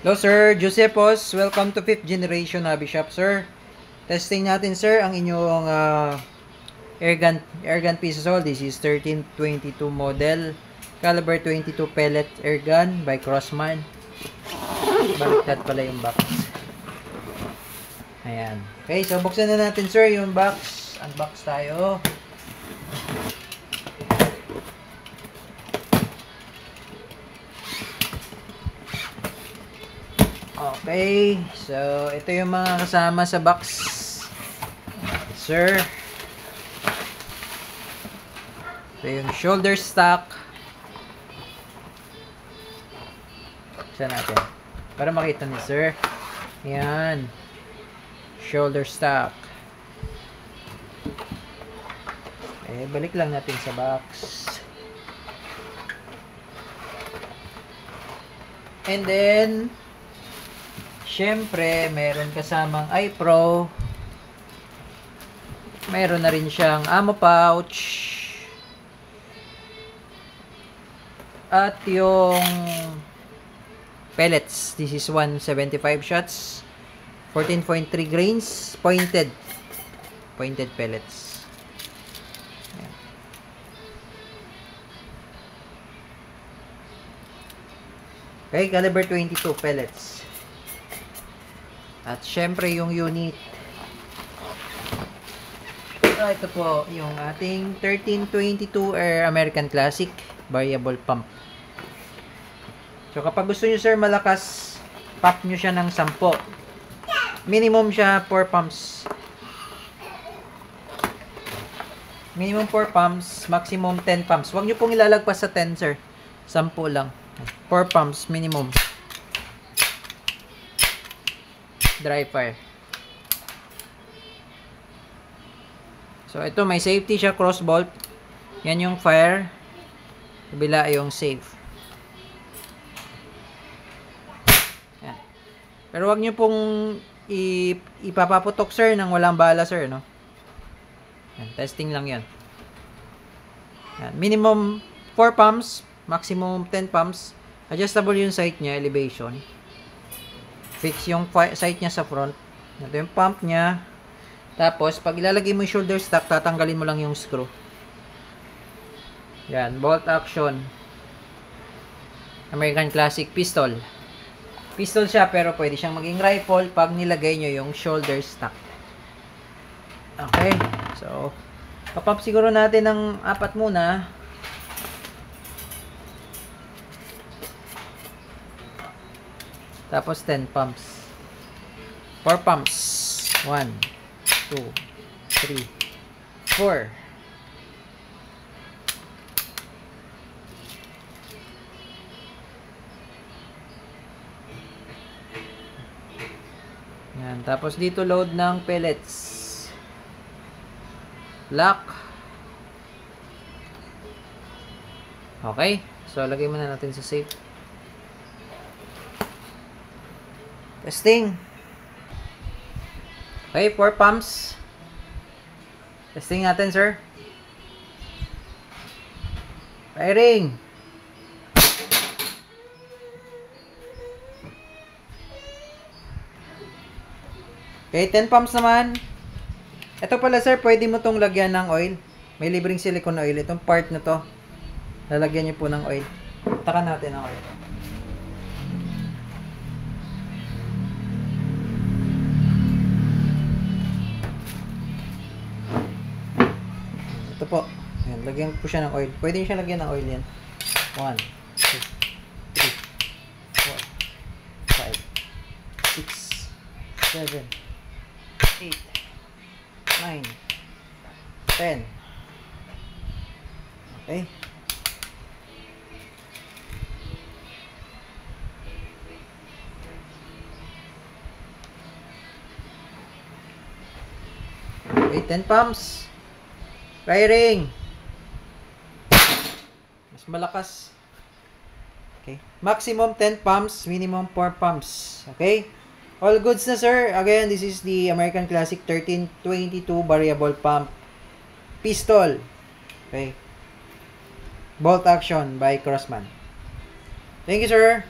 Hello sir, Josephos. Welcome to 5th generation hobby shop sir. Testing natin sir ang inyong airgun pistol. This is 1322 model. Caliber 22 pellet airgun by Crossman. Baliktad pala yung box. Ayan. Okay, so buksan na natin sir yung box. Unbox tayo. Okay, so ito yung mga kasama sa box, sir. Ito yung shoulder stock. Saan natin? Para makita ni sir. Yan. Shoulder stock. Eh, balik lang natin sa box. And then, syempre, meron kasamang iPro. Meron na rin siyang ammo pouch. At yung pellets. This is 175 shots. 14.3 grains. Pointed pellets. Ayan. Okay, caliber 22 pellets. At syempre yung unit. Ito po yung ating 1322 Air American Classic variable pump. So kapag gusto nyo sir malakas, pump nyo siya ng 10. Minimum siya 4 pumps. Minimum 4 pumps, maximum 10 pumps. Huwag nyo pong ilalagpas sa 10 sir. 10 lang. 4 pumps minimum. Dry fire. So ito may safety siya, cross bolt. Yan yung fire. Kabila yung safe. Yan. Pero wag niyo pong ipapaputok sir nang walang bala sir, no? Yan, testing lang 'yan. Yan, minimum 4 pumps, maximum 10 pumps. Adjustable yung sight niya, elevation. Fix yung sight niya sa front. Ito yung pump niya. Tapos, pag ilalagay mo yung shoulder stock, tatanggalin mo lang yung screw. Yan, bolt action. American Classic pistol. Pistol siya, pero pwede siyang maging rifle pag nilagay nyo yung shoulder stock. Okay, so, kapap siguro natin ng 4 muna. Tapos 10 pumps. 4 pumps. 1, 2, 3, 4. Yan. Tapos dito load ng pellets. Lock. Okay. So, lagay muna natin sa safe. Testing. Okay, 4 pumps. Testing natin, sir. Firing. Okay, 10 pumps naman. Ito pala, sir, pwede mo tong lagyan ng oil. May libreng silicone oil. Itong part na to, lalagyan nyo po ng oil. Takan natin ang oil. Ito po. Ayan, lagyan po siya ng oil. Pwede nyo siya lagyan ng oil yan. 1, 2, 3, 4, 5, 6, 7, 8, 9, 10. Okay. Okay, 10 pumps. Firing. Mas malakas. Okay. Maximum 10 pumps, minimum 4 pumps. Okay? All goods na sir. Again, this is the American Classic 1322 variable pump pistol. Okay. Bolt action by Crossman. Thank you, sir.